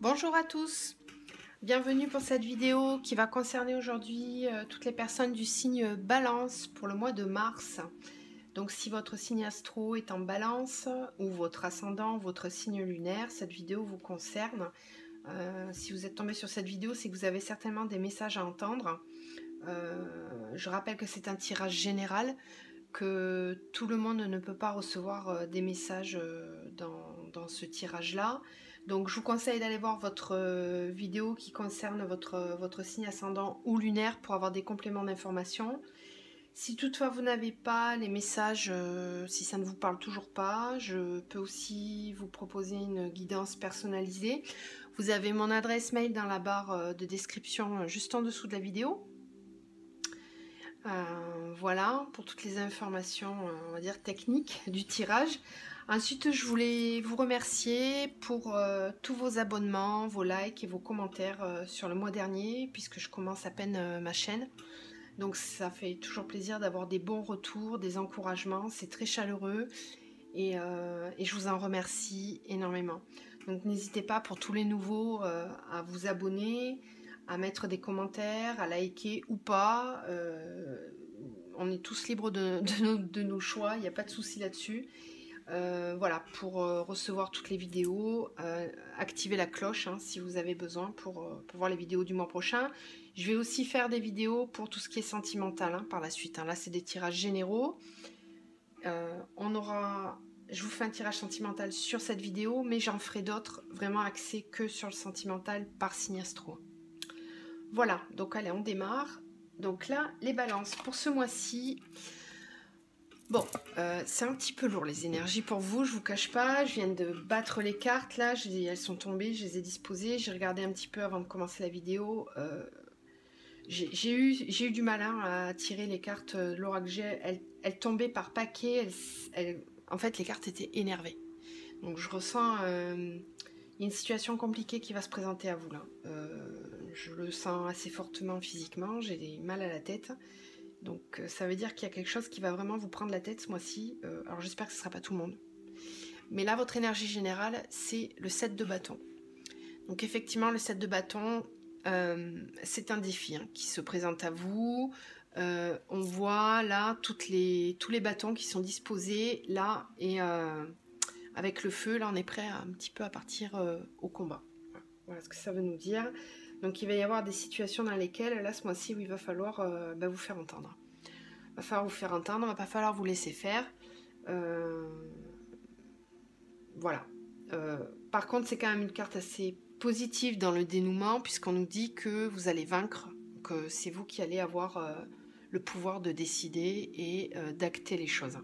Bonjour à tous, bienvenue pour cette vidéo qui va concerner aujourd'hui toutes les personnes du signe Balance pour le mois de mars. Donc si votre signe astro est en Balance ou votre ascendant, votre signe lunaire, cette vidéo vous concerne. Si vous êtes tombé sur cette vidéo, c'est que vous avez certainement des messages à entendre. Je rappelle que c'est un tirage général, que tout le monde ne peut pas recevoir des messages dans ce tirage-là. Donc je vous conseille d'aller voir votre vidéo qui concerne votre signe ascendant ou lunaire pour avoir des compléments d'information. Si toutefois vous n'avez pas les messages, si ça ne vous parle toujours pas, je peux aussi vous proposer une guidance personnalisée. Vous avez mon adresse mail dans la barre de description juste en dessous de la vidéo. Voilà pour toutes les informations, on va dire techniques du tirage. Ensuite, je voulais vous remercier pour tous vos abonnements, vos likes et vos commentaires sur le mois dernier, puisque je commence à peine ma chaîne. Donc ça fait toujours plaisir d'avoir des bons retours, des encouragements, c'est très chaleureux et je vous en remercie énormément. Donc n'hésitez pas pour tous les nouveaux à vous abonner, à mettre des commentaires, à liker ou pas. On est tous libres de nos choix, il n'y a pas de souci là-dessus. Voilà, pour recevoir toutes les vidéos, activez la cloche si vous avez besoin pour voir les vidéos du mois prochain. Je vais aussi faire des vidéos pour tout ce qui est sentimental par la suite. Là, c'est des tirages généraux. Je vous fais un tirage sentimental sur cette vidéo, mais j'en ferai d'autres vraiment axés que sur le sentimental par signe astro. Voilà, donc allez, on démarre. Donc là, les balances pour ce mois-ci. Bon, c'est un petit peu lourd les énergies pour vous, je vous cache pas. Je viens de battre les cartes là, elles sont tombées, je les ai disposées. J'ai regardé un petit peu avant de commencer la vidéo. J'ai eu du mal à tirer les cartes de l'oracle. Elles tombaient par paquet. En fait, les cartes étaient énervées. Donc je ressens une situation compliquée qui va se présenter à vous là. Je le sens assez fortement physiquement. J'ai des mal à la tête. Donc ça veut dire qu'il y a quelque chose qui va vraiment vous prendre la tête ce mois-ci. Alors j'espère que ce ne sera pas tout le monde. Mais là, votre énergie générale, c'est le 7 de bâton. Donc effectivement, le 7 de bâton, c'est un défi qui se présente à vous. On voit là tous les bâtons qui sont disposés là. Et avec le feu, là, on est prêt un petit peu à partir au combat. Voilà ce que ça veut nous dire. Donc il va y avoir des situations dans lesquelles, là ce mois-ci, où il va falloir vous faire entendre. Il va falloir vous faire entendre, il ne va pas falloir vous laisser faire. Voilà. Par contre, c'est quand même une carte assez positive dans le dénouement, puisqu'on nous dit que vous allez vaincre, que c'est vous qui allez avoir le pouvoir de décider et d'acter les choses.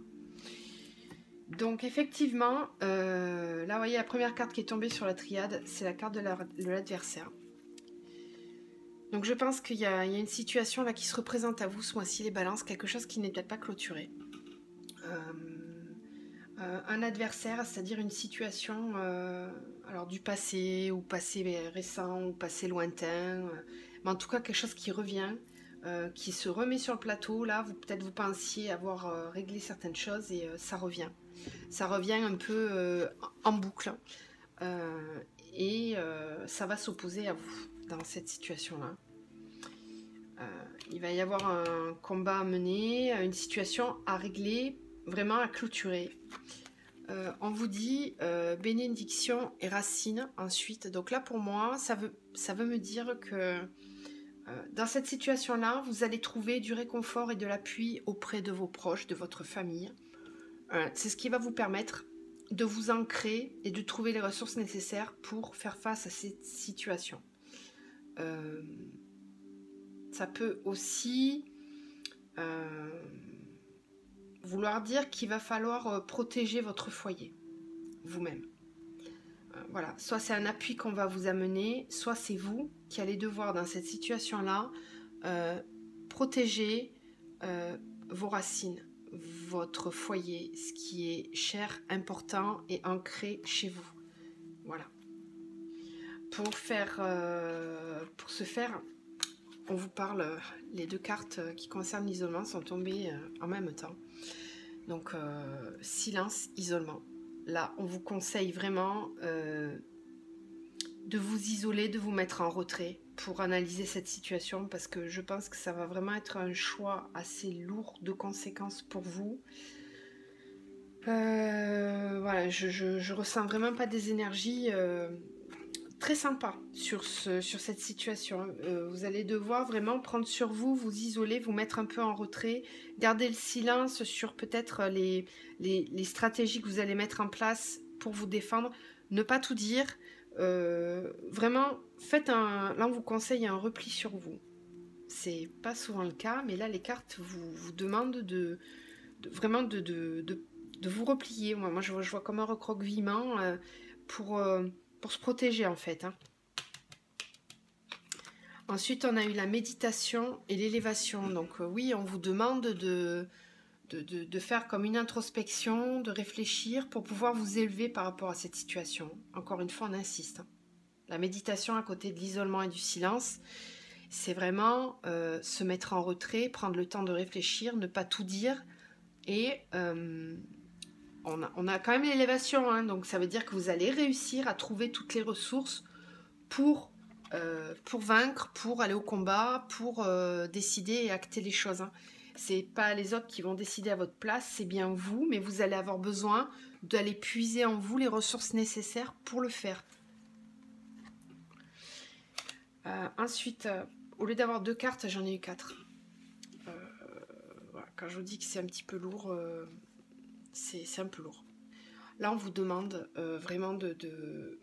Donc effectivement, là vous voyez la première carte qui est tombée sur la triade, c'est la carte de l'adversaire. Donc je pense qu'il y a une situation là qui se représente à vous ce mois-ci, les balances, quelque chose qui n'est peut-être pas clôturé. Un adversaire, c'est-à-dire une situation alors du passé, ou passé récent, ou passé lointain, mais en tout cas quelque chose qui revient, qui se remet sur le plateau. Là, peut-être vous pensiez avoir réglé certaines choses et ça revient. Ça revient un peu en boucle et ça va s'opposer à vous dans cette situation-là. Il va y avoir un combat à mener, une situation à régler, vraiment à clôturer. On vous dit bénédiction et racine ensuite. Donc là pour moi, ça veut me dire que dans cette situation-là, vous allez trouver du réconfort et de l'appui auprès de vos proches, de votre famille. C'est ce qui va vous permettre de vous ancrer et de trouver les ressources nécessaires pour faire face à cette situation. Ça peut aussi vouloir dire qu'il va falloir protéger votre foyer, vous-même. Voilà, soit c'est un appui qu'on va vous amener, soit c'est vous qui allez devoir dans cette situation-là protéger vos racines, votre foyer, ce qui est cher, important et ancré chez vous. Voilà. Pour ce faire, on vous parle, les deux cartes qui concernent l'isolement sont tombées en même temps. Donc, silence, isolement. Là, on vous conseille vraiment de vous isoler, de vous mettre en retrait pour analyser cette situation, parce que je pense que ça va vraiment être un choix assez lourd de conséquences pour vous. Voilà, je ressens vraiment pas des énergies très sympas sur cette situation. Vous allez devoir vraiment prendre sur vous, vous isoler, vous mettre un peu en retrait, garder le silence sur peut-être les stratégies que vous allez mettre en place pour vous défendre, ne pas tout dire. Vraiment, là on vous conseille un repli sur vous. C'est pas souvent le cas, mais là les cartes vous demandent vraiment de vous replier. Moi je vois comme un recroquevillement pour se protéger en fait. Hein. Ensuite on a eu la méditation et l'élévation. Donc oui, on vous demande de faire comme une introspection, de réfléchir pour pouvoir vous élever par rapport à cette situation. Encore une fois, on insiste. Hein. La méditation à côté de l'isolement et du silence, c'est vraiment se mettre en retrait, prendre le temps de réfléchir, ne pas tout dire. Et on a quand même l'élévation, hein, donc ça veut dire que vous allez réussir à trouver toutes les ressources pour vaincre, pour aller au combat, pour décider et acter les choses. Hein. C'est pas les autres qui vont décider à votre place, c'est bien vous, mais vous allez avoir besoin d'aller puiser en vous les ressources nécessaires pour le faire. Ensuite, au lieu d'avoir 2 cartes, j'en ai eu 4. Voilà, quand je vous dis que c'est un petit peu lourd, c'est un peu lourd. Là, on vous demande vraiment de...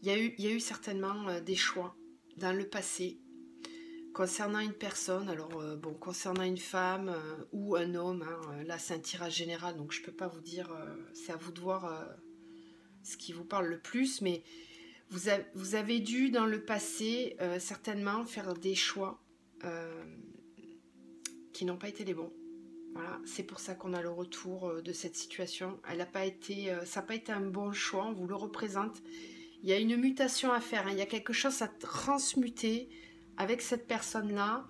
Il y a eu certainement des choix dans le passé concernant une personne, alors bon, concernant une femme ou un homme, hein, là c'est un tirage général, donc je ne peux pas vous dire, c'est à vous de voir ce qui vous parle le plus, mais vous avez dû dans le passé certainement faire des choix qui n'ont pas été les bons. Voilà, c'est pour ça qu'on a le retour de cette situation. Ça n'a pas été un bon choix, on vous le représente. Il y a une mutation à faire, hein. Il y a quelque chose à transmuter avec cette personne-là.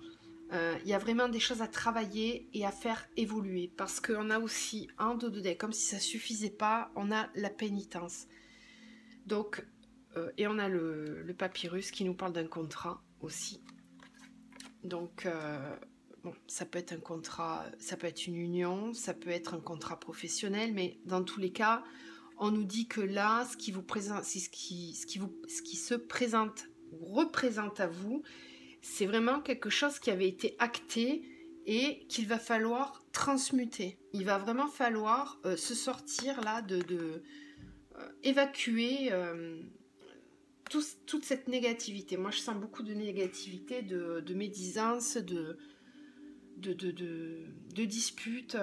Il y a vraiment des choses à travailler et à faire évoluer. Parce qu'on a aussi un dos de deck, comme si ça ne suffisait pas, on a la pénitence. Donc, et on a le papyrus qui nous parle d'un contrat aussi. Donc, bon, ça peut être un contrat, ça peut être une union, ça peut être un contrat professionnel, mais dans tous les cas, on nous dit que là, ce qui se présente ou représente à vous, c'est vraiment quelque chose qui avait été acté et qu'il va falloir transmuter. Il va vraiment falloir se sortir là évacuer toute cette négativité. Moi, je sens beaucoup de négativité, de médisance, de disputes.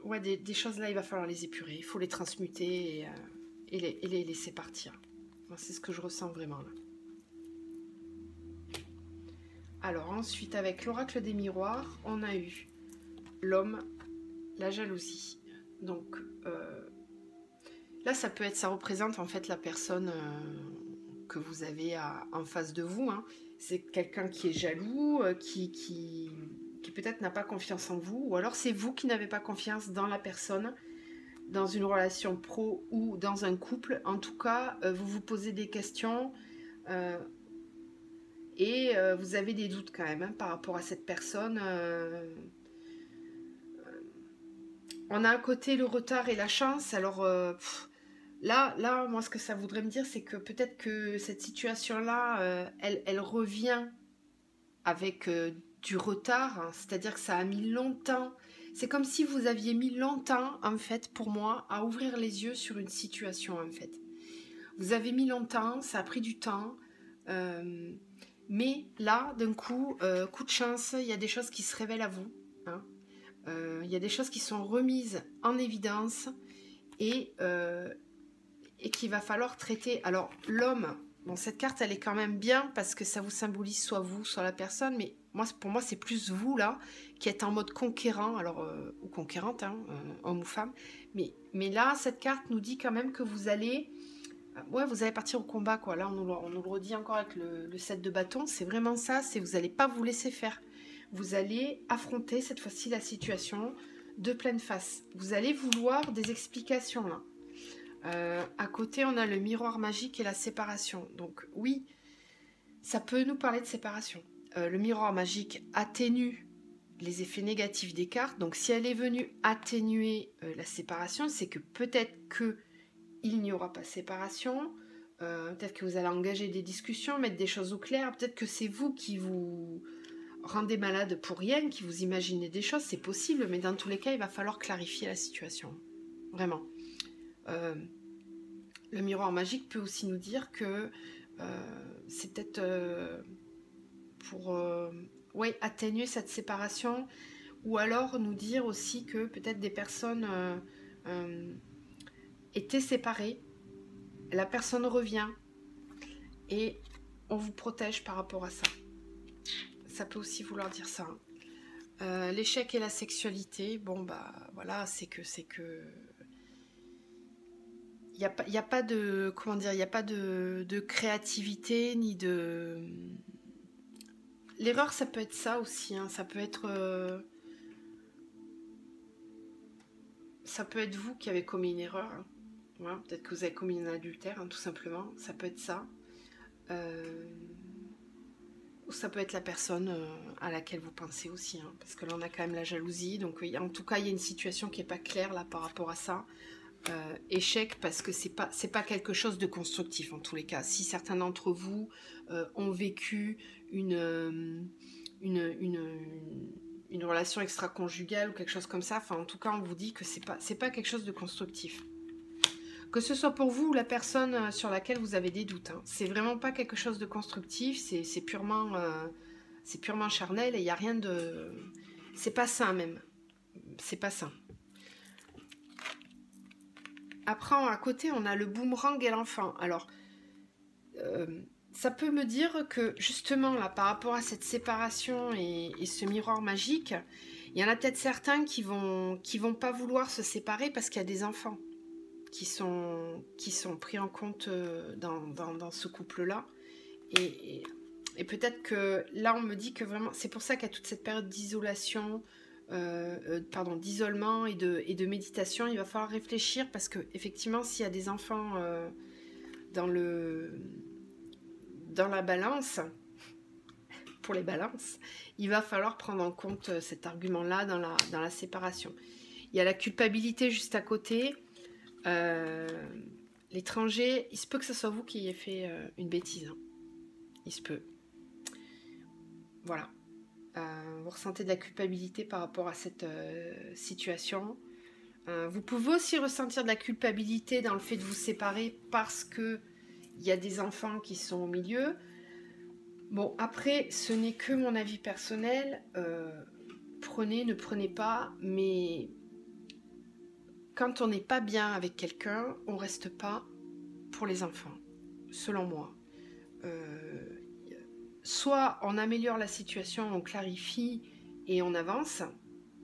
Ouais, des choses là, il va falloir les épurer, il faut les transmuter et les laisser partir. C'est ce que je ressens vraiment là. Alors ensuite, avec l'oracle des miroirs, on a eu l'homme, la jalousie. Donc là, ça représente en fait la personne que vous avez en face de vous. Hein. C'est quelqu'un qui est jaloux, qui peut-être n'a pas confiance en vous, ou alors c'est vous qui n'avez pas confiance dans la personne, dans une relation pro ou dans un couple. En tout cas, vous vous posez des questions et vous avez des doutes quand même hein, par rapport à cette personne. On a à côté le retard et la chance. Alors là, moi, ce que ça voudrait me dire, c'est que peut-être que cette situation-là, elle revient avec du retard, hein, c'est-à-dire que ça a mis longtemps. C'est comme si vous aviez mis longtemps, en fait, pour moi, à ouvrir les yeux sur une situation, en fait. Vous avez mis longtemps, ça a pris du temps, mais là, d'un coup, coup de chance, il y a des choses qui se révèlent à vous. Hein. Il y a des choses qui sont remises en évidence et qu'il va falloir traiter. Alors, l'homme, bon, cette carte, elle est quand même bien parce que ça vous symbolise soit vous, soit la personne, mais pour moi, c'est plus vous, là, qui êtes en mode conquérant, alors, ou conquérante, hein, homme ou femme. Mais là, cette carte nous dit quand même que vous allez... Ouais, vous allez partir au combat, quoi. Là, on nous le redit encore avec le 7 de bâton. C'est vraiment ça, c'est vous n'allez pas vous laisser faire. Vous allez affronter, cette fois-ci, la situation de pleine face. Vous allez vouloir des explications, là. À côté, on a le miroir magique et la séparation. Donc oui, ça peut nous parler de séparation. Le miroir magique atténue les effets négatifs des cartes. Donc si elle est venue atténuer la séparation, c'est que peut-être qu'il n'y aura pas de séparation. Peut-être que vous allez engager des discussions, mettre des choses au clair. Peut-être que c'est vous qui vous rendez malade pour rien, qui vous imaginez des choses. C'est possible, mais dans tous les cas, il va falloir clarifier la situation. Vraiment. Le miroir magique peut aussi nous dire que c'est peut-être pour atténuer cette séparation, ou alors nous dire aussi que peut-être des personnes étaient séparées, la personne revient et on vous protège par rapport à ça. Ça peut aussi vouloir dire ça. L'échec et la sexualité, bon bah voilà, c'est que il n'y a pas de, comment dire, il n'y a pas de créativité ni de... L'erreur, ça peut être ça aussi, hein. Ça peut être vous qui avez commis une erreur, hein. Voilà, peut-être que vous avez commis un adultère, hein, tout simplement. Ça peut être ça. Ou ça peut être la personne à laquelle vous pensez aussi, hein, parce que là on a quand même la jalousie. Donc en tout cas, il y a une situation qui n'est pas claire là par rapport à ça. Échec parce que c'est pas quelque chose de constructif en tous les cas. Si certains d'entre vous ont vécu une relation extra-conjugale ou quelque chose comme ça, enfin en tout cas on vous dit que c'est pas quelque chose de constructif. Que ce soit pour vous ou la personne sur laquelle vous avez des doutes, hein. C'est vraiment pas quelque chose de constructif, c'est purement charnel et il n'y a rien de... C'est pas sain même. C'est pas sain. Après, à côté, on a le boomerang et l'enfant. Alors, ça peut me dire que, justement, là, par rapport à cette séparation et ce miroir magique, il y en a peut-être certains qui vont pas vouloir se séparer parce qu'il y a des enfants qui sont pris en compte dans ce couple-là. Et peut-être que là, on me dit que vraiment... C'est pour ça qu'il y a toute cette période d'isolation... d'isolement et de méditation, il va falloir réfléchir parce que effectivement s'il y a des enfants dans la balance, pour les balances, il va falloir prendre en compte cet argument-là dans la séparation. Il y a la culpabilité juste à côté. L'étranger, il se peut que ce soit vous qui ayez fait une bêtise, hein. Il se peut. Voilà. Vous ressentez de la culpabilité par rapport à cette situation. Vous pouvez aussi ressentir de la culpabilité dans le fait de vous séparer parce que il y a des enfants qui sont au milieu. Bon, après, ce n'est que mon avis personnel. Prenez, ne prenez pas, mais quand on n'est pas bien avec quelqu'un, on reste pas pour les enfants, selon moi. Soit on améliore la situation, on clarifie et on avance,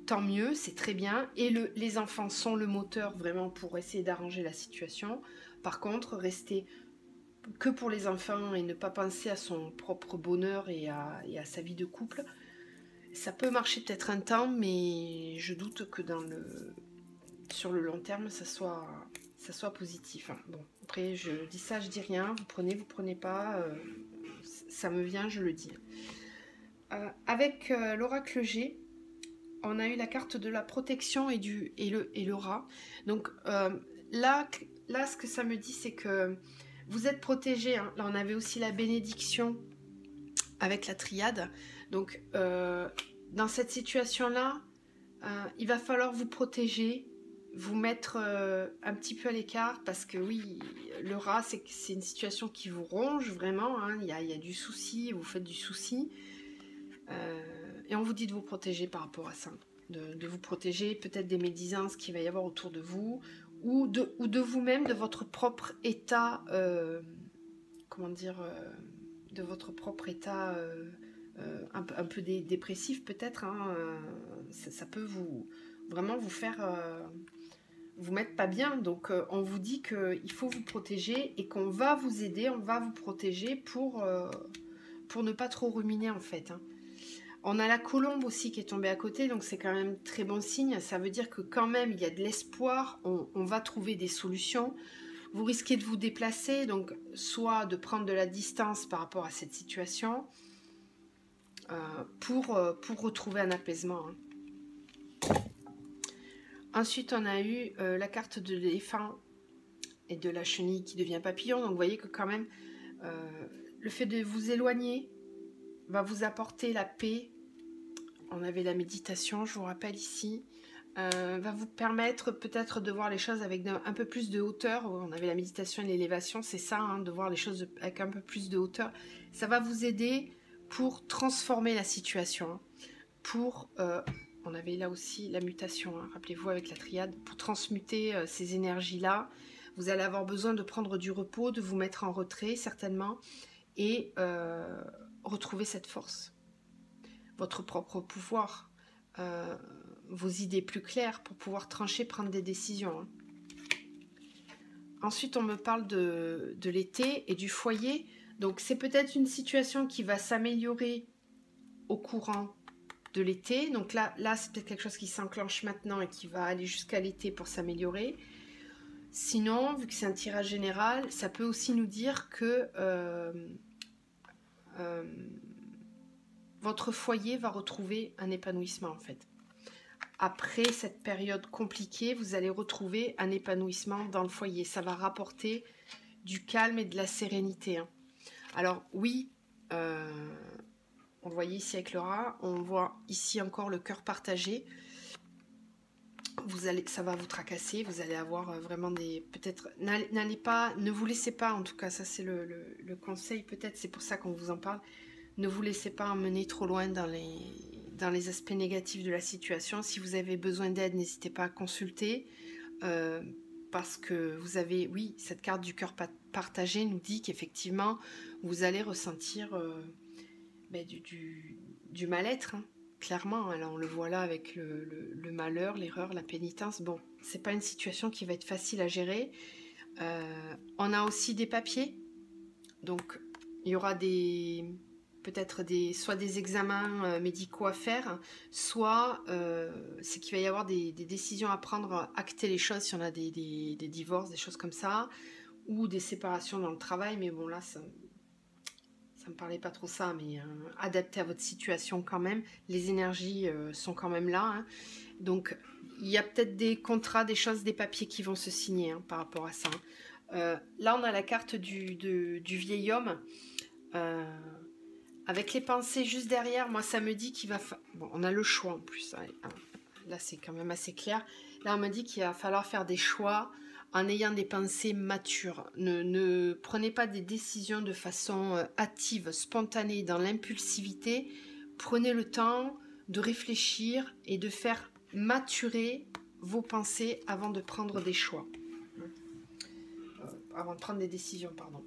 tant mieux, c'est très bien. Et les enfants sont le moteur vraiment pour essayer d'arranger la situation. Par contre, rester que pour les enfants et ne pas penser à son propre bonheur et à sa vie de couple, ça peut marcher peut-être un temps, mais je doute que sur le long terme, ça soit positif. Bon, après, je dis ça, je dis rien, vous prenez pas... ça me vient, je le dis. Avec l'oracle G, on a eu la carte de la protection et le rat. Donc là, ce que ça me dit, c'est que vous êtes protégé, hein. Là, on avait aussi la bénédiction avec la triade. Donc, dans cette situation-là, il va falloir vous protéger, vous mettre un petit peu à l'écart parce que oui, le rat, c'est une situation qui vous ronge vraiment, hein. Il y a du souci, vous faites du souci. Et on vous dit de vous protéger par rapport à ça. De vous protéger peut-être des médisances qu'il va y avoir autour de vous ou de vous-même, de votre propre état, de votre propre état un peu dépressif peut-être, hein. Ça peut vraiment vous faire... vous mettre pas bien, donc on vous dit qu'il faut vous protéger et qu'on va vous aider, on va vous protéger pour ne pas trop ruminer en fait, hein. On a la colombe aussi qui est tombée à côté, donc c'est quand même très bon signe. Ça veut dire que quand même il y a de l'espoir, on va trouver des solutions. Vous risquez de vous déplacer, donc soit de prendre de la distance par rapport à cette situation pour retrouver un apaisement. Ensuite, on a eu la carte de l'éléphant et de la chenille qui devient papillon. Donc, vous voyez que quand même, le fait de vous éloigner va vous apporter la paix. On avait la méditation, je vous rappelle ici. Va vous permettre peut-être de voir les choses avec un peu plus de hauteur. On avait la méditation et l'élévation, c'est ça, hein, de voir les choses avec un peu plus de hauteur. Ça va vous aider pour transformer la situation. On avait là aussi la mutation, hein, rappelez-vous avec la triade, pour transmuter ces énergies-là. Vous allez avoir besoin de prendre du repos, de vous mettre en retrait certainement, et retrouver cette force, votre propre pouvoir. Vos idées plus claires pour pouvoir trancher, prendre des décisions. Hein. Ensuite, on me parle de l'été et du foyer. Donc, c'est peut-être une situation qui va s'améliorer au courant de l'été. Donc là c'est peut-être quelque chose qui s'enclenche maintenant et qui va aller jusqu'à l'été pour s'améliorer. Sinon, vu que c'est un tirage général, ça peut aussi nous dire que votre foyer va retrouver un épanouissement en fait. Après cette période compliquée, vous allez retrouver un épanouissement dans le foyer. Ça va rapporter du calme et de la sérénité. Hein. Alors oui, on le voyait ici avec le rat, on voit ici encore le cœur partagé. Ça va vous tracasser, vous allez avoir vraiment des... Peut-être, ne vous laissez pas, en tout cas, ça c'est le conseil, peut-être, c'est pour ça qu'on vous en parle. Ne vous laissez pas emmener trop loin dans les aspects négatifs de la situation. Si vous avez besoin d'aide, n'hésitez pas à consulter. Parce que vous avez, oui, cette carte du cœur partagé nous dit qu'effectivement, vous allez ressentir du mal-être. Hein, clairement, alors on le voit là avec le malheur, l'erreur, la pénitence. Bon, c'est pas une situation qui va être facile à gérer. On a aussi des papiers. Donc, il y aura peut-être soit des examens médicaux à faire, soit c'est qu'il va y avoir des décisions à prendre, acter les choses si on a des divorces, des choses comme ça, ou des séparations dans le travail, mais bon là, ça me parlait pas trop ça, mais adapté à votre situation quand même, les énergies sont quand même là, hein. Donc il y a peut-être des contrats, des choses, des papiers qui vont se signer hein, par rapport à ça. Là on a la carte du vieil homme, avec les pensées juste derrière, moi ça me dit qu'il va... Bon, on a le choix en plus. Là c'est quand même assez clair. Là on me dit qu'il va falloir faire des choix en ayant des pensées matures. Ne prenez pas des décisions de façon hâtive, spontanée, dans l'impulsivité. Prenez le temps de réfléchir et de faire maturer vos pensées avant de prendre des choix. Avant de prendre des décisions, pardon.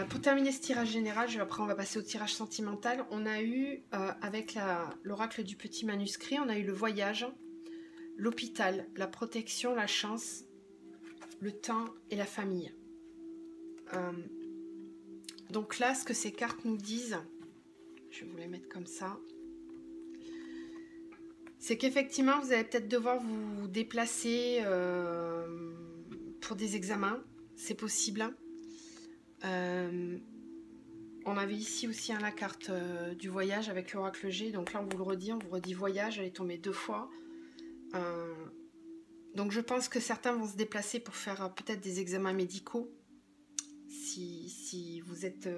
Pour terminer ce tirage général, après on va passer au tirage sentimental. On a eu, avec l'oracle du petit manuscrit, on a eu le voyage, l'hôpital, la protection, la chance, le temps et la famille. Donc là, ce que ces cartes nous disent, je vais vous les mettre comme ça, c'est qu'effectivement, vous allez peut-être devoir vous déplacer pour des examens, c'est possible. On avait ici aussi la carte du voyage avec l'oracle G, donc là on vous redit voyage, elle est tombée 2 fois. Donc je pense que certains vont se déplacer pour faire peut-être des examens médicaux, si vous n'êtes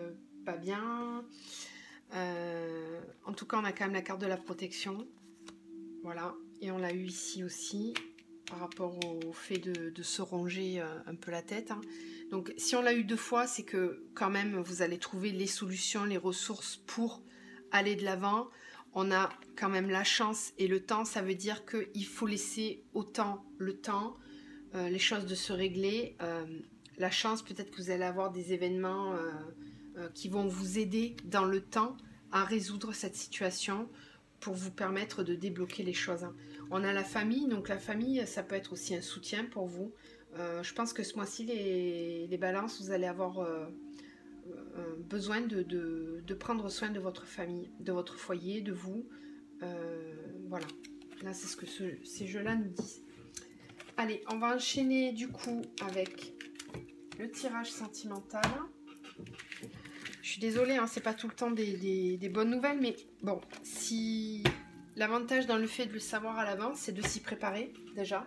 pas bien. En tout cas on a quand même la carte de la protection, voilà, et on l'a eu ici aussi, par rapport au fait de se ronger un peu la tête. Hein. Donc si on l'a eu 2 fois, c'est que quand même vous allez trouver les solutions, les ressources pour aller de l'avant. On a quand même la chance et le temps, ça veut dire qu'il faut laisser autant le temps, les choses de se régler. La chance, peut-être que vous allez avoir des événements qui vont vous aider dans le temps à résoudre cette situation pour vous permettre de débloquer les choses. Hein. On a la famille, donc la famille, ça peut être aussi un soutien pour vous. Je pense que ce mois-ci, les balances, vous allez avoir besoin de prendre soin de votre famille, de votre foyer, de vous. Voilà, là c'est ce que ces jeux-là nous disent. Allez, on va enchaîner du coup avec le tirage sentimental. Je suis désolée, hein, c'est pas tout le temps des bonnes nouvelles, mais bon, si l'avantage dans le fait de le savoir à l'avance, c'est de s'y préparer déjà.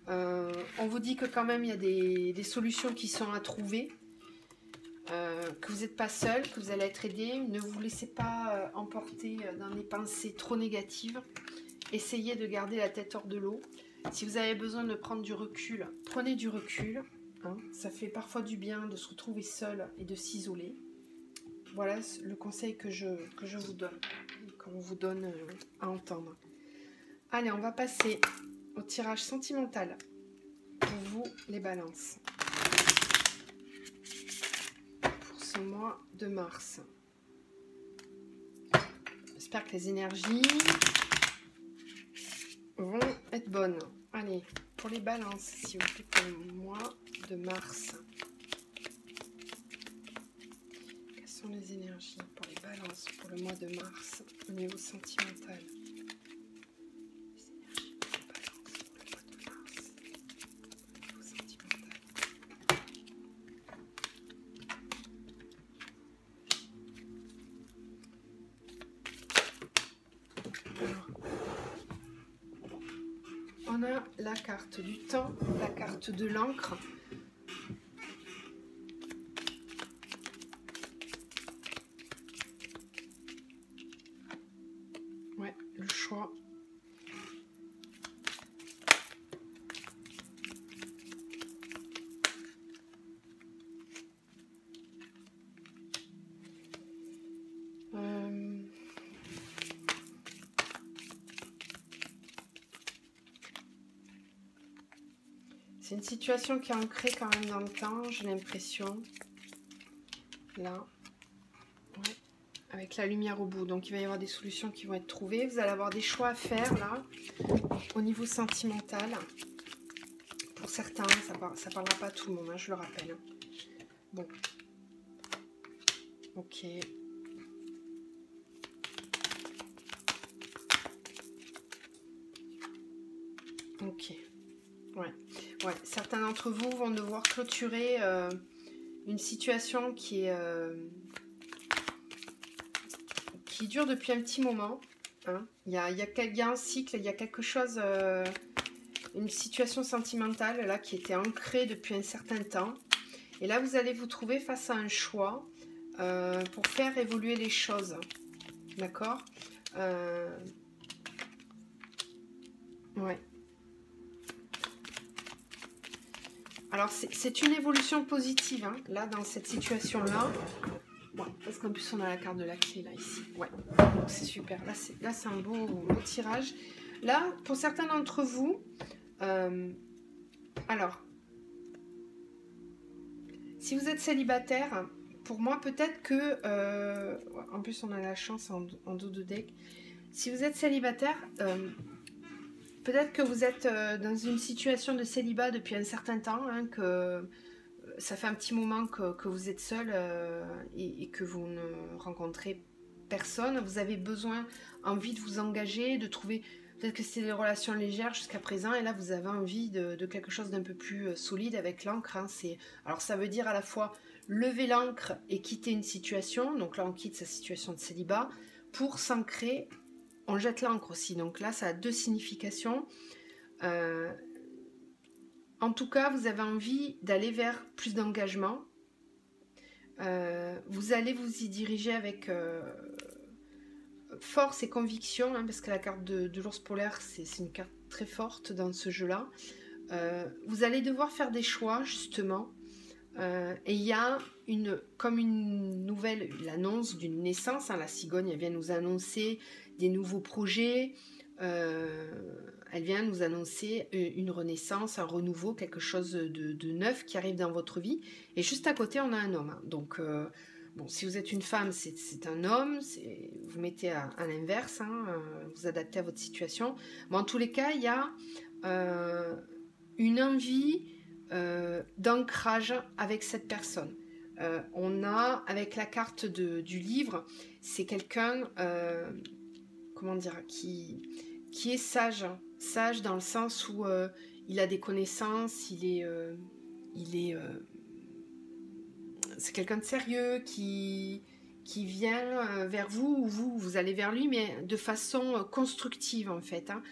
On vous dit que quand même il y a des solutions qui sont à trouver, que vous n'êtes pas seul, que vous allez être aidé. Ne vous laissez pas emporter dans des pensées trop négatives. Essayez de garder la tête hors de l'eau. Si vous avez besoin de prendre du recul, prenez du recul. Hein. Ça fait parfois du bien de se retrouver seul et de s'isoler. Voilà le conseil que je vous donne, qu'on vous donne à entendre. Allez, on va passer au tirage sentimental pour vous, les balances. Pour ce mois de mars. J'espère que les énergies vont être bonnes. Allez, pour les balances, s'il vous plaît, pour le mois de mars. Quelles sont les énergies pour les balances pour le mois de mars au niveau sentimental? On a la carte du temps, la carte de l'encre. Ouais, le choix. C'est une situation qui est ancrée quand même dans le temps, j'ai l'impression. Là. Ouais. Avec la lumière au bout. Donc il va y avoir des solutions qui vont être trouvées. Vous allez avoir des choix à faire là. Au niveau sentimental. Pour certains, ça parlera pas à tout le monde, hein, je le rappelle. Bon. Ok. Ok. Ouais. Ouais. Certains d'entre vous vont devoir clôturer une situation qui dure depuis un petit moment. Hein. Il y a un cycle, il y a quelque chose, une situation sentimentale là qui était ancrée depuis un certain temps. Et là, vous allez vous trouver face à un choix pour faire évoluer les choses. D'accord? Ouais. Alors, c'est une évolution positive, hein, là, dans cette situation-là. Ouais, parce qu'en plus, on a la carte de la clé, là, ici. Ouais, donc c'est super. Là, c'est un beau tirage. Là, pour certains d'entre vous, alors, si vous êtes célibataire, pour moi, peut-être que... en plus, on a la chance en dos de deck. Si vous êtes célibataire... peut-être que vous êtes dans une situation de célibat depuis un certain temps, hein, que ça fait un petit moment que vous êtes seul et que vous ne rencontrez personne. Vous avez envie de vous engager, de trouver... Peut-être que c'était des relations légères jusqu'à présent, et là vous avez envie de quelque chose d'un peu plus solide avec l'encre. Hein, alors ça veut dire à la fois lever l'encre et quitter une situation. Donc là on quitte sa situation de célibat pour s'ancrer. On jette l'encre aussi, donc là ça a deux significations. En tout cas, vous avez envie d'aller vers plus d'engagement. Vous allez vous y diriger avec force et conviction, hein, parce que la carte de l'ours polaire, c'est une carte très forte dans ce jeu-là. Vous allez devoir faire des choix, justement. Et il y a comme une nouvelle, l'annonce d'une naissance. Hein, la cigogne, elle vient nous annoncer des nouveaux projets. Elle vient nous annoncer une renaissance, un renouveau, quelque chose de neuf qui arrive dans votre vie. Et juste à côté, on a un homme. Hein. Donc, bon, si vous êtes une femme, c'est un homme. Vous mettez à l'inverse, hein, vous adaptez à votre situation. Mais en tous les cas, il y a une envie d'ancrage avec cette personne. On a, avec la carte du livre, c'est quelqu'un, comment dire, qui est sage. Sage dans le sens où il a des connaissances, il est c'est quelqu'un de sérieux qui vient vers vous, ou vous allez vers lui, mais de façon constructive en fait. Hein.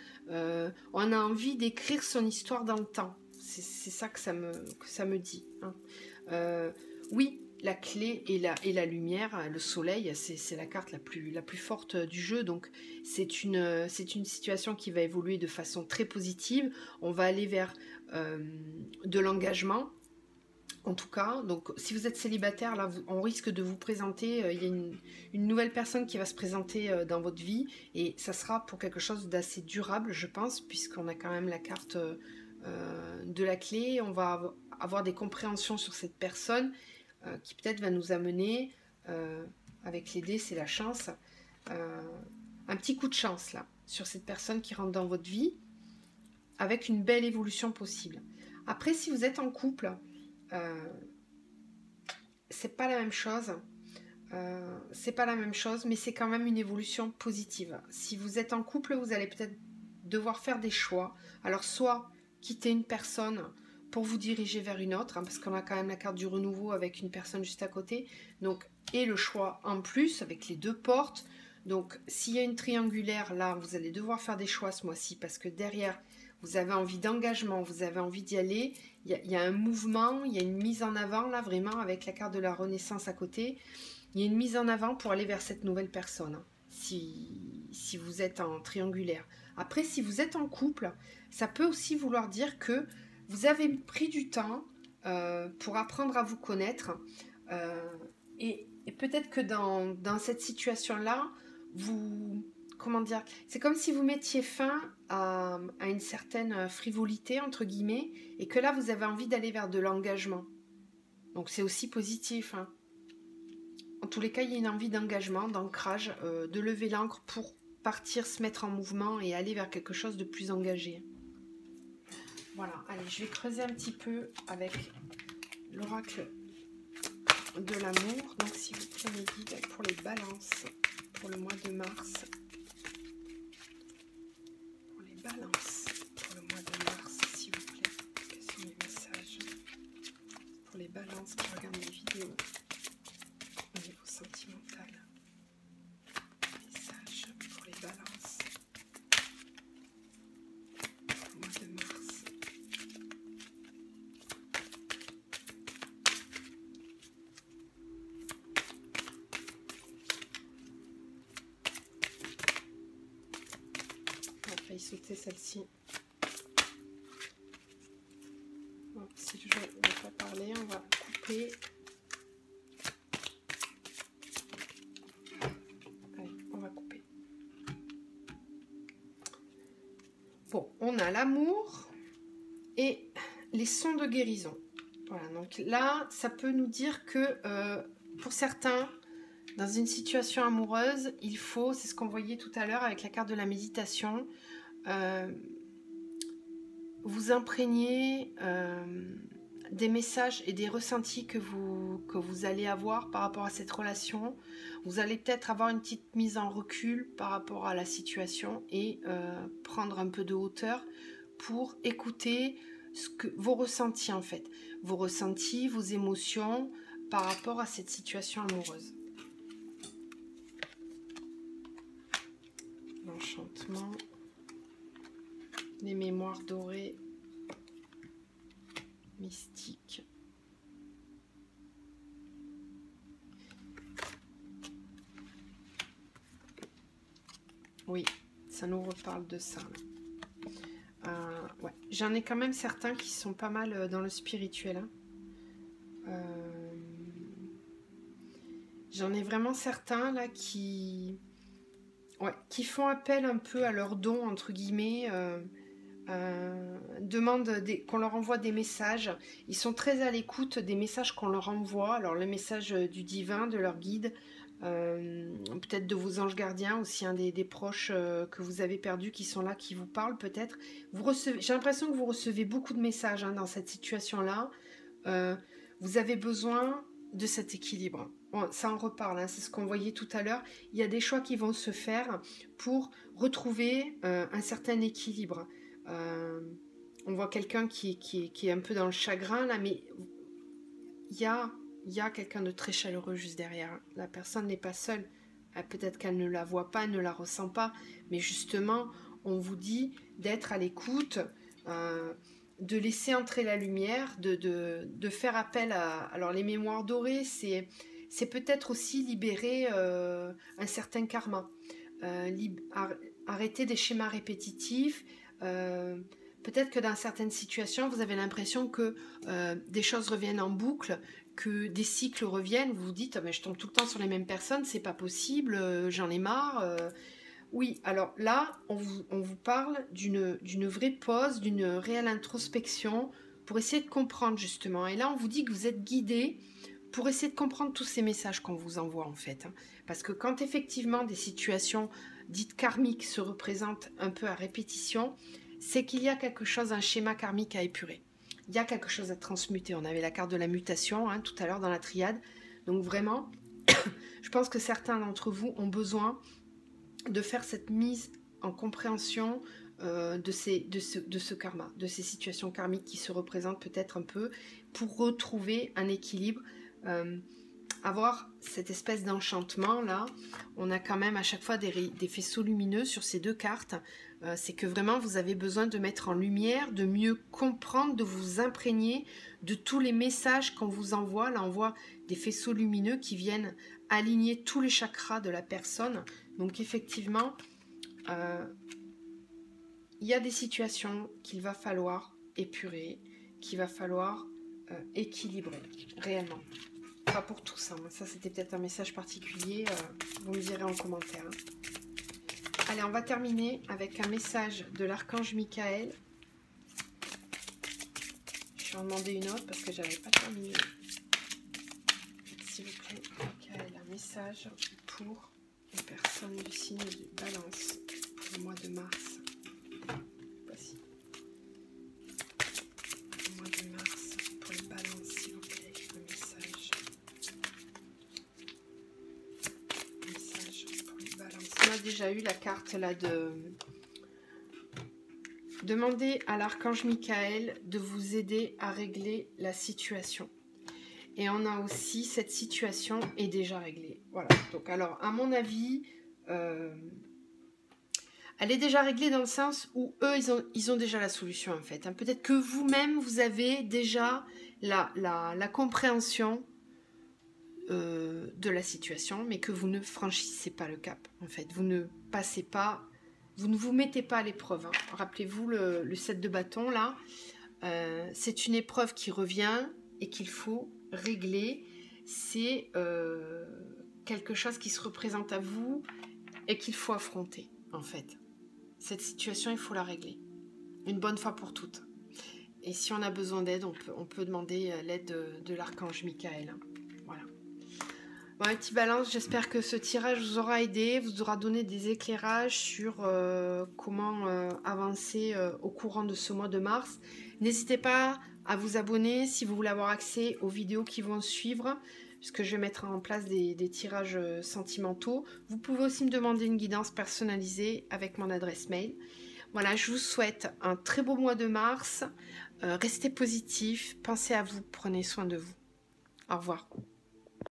On a envie d'écrire son histoire dans le temps. C'est ça que ça me dit. Hein. Oui, la clé et la lumière, le soleil, c'est la carte la plus forte du jeu. Donc c'est une situation qui va évoluer de façon très positive. On va aller vers de l'engagement. En tout cas, donc si vous êtes célibataire, là, on risque de vous présenter, il y a une nouvelle personne qui va se présenter dans votre vie, et ça sera pour quelque chose d'assez durable, je pense, puisqu'on a quand même la carte de la clé. On va avoir des compréhensions sur cette personne qui peut-être va nous amener, avec les dés, c'est la chance, un petit coup de chance là, sur cette personne qui rentre dans votre vie, avec une belle évolution possible. Après, si vous êtes en couple, c'est pas la même chose. C'est pas la même chose, mais c'est quand même une évolution positive. Si vous êtes en couple, vous allez peut-être devoir faire des choix. Alors, soit quitter une personne pour vous diriger vers une autre, hein, parce qu'on a quand même la carte du renouveau avec une personne juste à côté. Donc, et le choix en plus avec les deux portes. Donc, s'il y a une triangulaire, là, vous allez devoir faire des choix ce mois-ci, parce que derrière, vous avez envie d'engagement, vous avez envie d'y aller. Il y a un mouvement, il y a une mise en avant, là, vraiment, avec la carte de la Renaissance à côté. Il y a une mise en avant pour aller vers cette nouvelle personne, hein, si vous êtes en triangulaire. Après, si vous êtes en couple, ça peut aussi vouloir dire que vous avez pris du temps pour apprendre à vous connaître. Et peut-être que dans cette situation-là, comment dire, c'est comme si vous mettiez fin à une certaine frivolité, entre guillemets, et que là, vous avez envie d'aller vers de l'engagement. Donc, c'est aussi positif. Hein. En tous les cas, il y a une envie d'engagement, d'ancrage, de lever l'ancre pour partir, se mettre en mouvement et aller vers quelque chose de plus engagé. Voilà, allez, je vais creuser un petit peu avec l'oracle de l'amour. Donc, s'il vous plaît, mes guides, pour les balances, pour le mois de mars. Pour les balances, pour le mois de mars, s'il vous plaît. Quels sont les messages pour les balances qui regardent les vidéos au niveau sentimental? Message pour les balances pour le mois de mars. On a failli sauter celle-ci. Bon, si je ne vais pas parler, on va couper. Allez, on va couper. Bon, on a l'amour et les sons de guérison. Voilà, donc là, ça peut nous dire que pour certains, dans une situation amoureuse, il faut, c'est ce qu'on voyait tout à l'heure avec la carte de la méditation, vous imprégner des messages et des ressentis que vous allez avoir par rapport à cette relation. Vous allez peut-être avoir une petite mise en recul par rapport à la situation et prendre un peu de hauteur pour écouter vos ressentis en fait. Vos ressentis, vos émotions par rapport à cette situation amoureuse. L'enchantement, les mémoires dorées, mystiques. Oui, ça nous reparle de ça. Ouais. J'en ai quand même certains qui sont pas mal dans le spirituel. Hein. J'en ai vraiment certains là qui font appel un peu à leurs dons, entre guillemets, demandent qu'on leur envoie des messages. Ils sont très à l'écoute des messages qu'on leur envoie. Alors, le message du divin, de leur guide, peut-être de vos anges gardiens, aussi un des proches que vous avez perdus qui sont là, qui vous parlent peut-être. J'ai l'impression que vous recevez beaucoup de messages hein, dans cette situation-là. Vous avez besoin de cet équilibre. Ça en reparle, hein, c'est ce qu'on voyait tout à l'heure. Il y a des choix qui vont se faire pour retrouver un certain équilibre. On voit quelqu'un qui est un peu dans le chagrin, là, mais il y a il y a quelqu'un de très chaleureux juste derrière. La personne n'est pas seule. Peut-être qu'elle ne la voit pas, elle ne la ressent pas. Mais justement, on vous dit d'être à l'écoute, de laisser entrer la lumière, de faire appel à... Alors les mémoires dorées, c'est peut-être aussi libérer un certain karma. Arrêter des schémas répétitifs. Peut-être que dans certaines situations, vous avez l'impression que des choses reviennent en boucle, que des cycles reviennent. Vous vous dites, oh, mais je tombe tout le temps sur les mêmes personnes, c'est pas possible, j'en ai marre. Oui, alors là, on vous parle d'une vraie pause, d'une réelle introspection pour essayer de comprendre justement. Et là, on vous dit que vous êtes guidé pour essayer de comprendre tous ces messages qu'on vous envoie en fait. Hein. Parce que quand effectivement des situations dites karmiques se représentent un peu à répétition, c'est qu'il y a quelque chose, un schéma karmique à épurer. Il y a quelque chose à transmuter. On avait la carte de la mutation tout à l'heure dans la triade. Donc vraiment, je pense que certains d'entre vous ont besoin de faire cette mise en compréhension de ce karma, de ces situations karmiques qui se représentent peut-être un peu pour retrouver un équilibre, avoir cette espèce d'enchantement là. On a quand même à chaque fois des faisceaux lumineux sur ces deux cartes. C'est que vraiment vous avez besoin de mettre en lumière, de mieux comprendre, de vous imprégner de tous les messages qu'on vous envoie. Là on voit des faisceaux lumineux qui viennent aligner tous les chakras de la personne. Donc effectivement, il y a des situations qu'il va falloir épurer, qu'il va falloir équilibrer réellement. Pas pour tous, hein. Ça c'était peut-être un message particulier, vous me direz en commentaire. Allez, on va terminer avec un message de l'archange Michael. Je vais en demander une autre parce que j'avais pas terminé. S'il vous plaît, Michael, un message pour les personnes du signe de Balance pour le mois de mars. Voici. Le mois de mars pour les Balances, s'il vous plaît, un message. Un message pour les Balances. On a déjà eu la carte là de... Demandez à l'archange Michael de vous aider à régler la situation. Et on a aussi, cette situation est déjà réglée. Voilà. Donc, alors, à mon avis, elle est déjà réglée dans le sens où eux, ils ont déjà la solution, en fait. Hein. Peut-être que vous-même, vous avez déjà la compréhension de la situation, mais que vous ne franchissez pas le cap, en fait. Vous ne passez pas, vous ne vous mettez pas à l'épreuve. Hein. Rappelez-vous le 7 de bâton, là. C'est une épreuve qui revient et qu'il faut régler. C'est quelque chose qui se représente à vous et qu'il faut affronter, en fait. Cette situation, il faut la régler une bonne fois pour toutes. Et si on a besoin d'aide, on peut demander l'aide de l'archange Michael. Voilà. Bon, petit Balance, j'espère que ce tirage vous aura aidé, vous aura donné des éclairages sur comment avancer au courant de ce mois de mars. N'hésitez pas à vous abonner si vous voulez avoir accès aux vidéos qui vont suivre, puisque je vais mettre en place des tirages sentimentaux. Vous pouvez aussi me demander une guidance personnalisée avec mon adresse mail. Voilà, je vous souhaite un très beau mois de mars. Restez positif, pensez à vous, prenez soin de vous. Au revoir.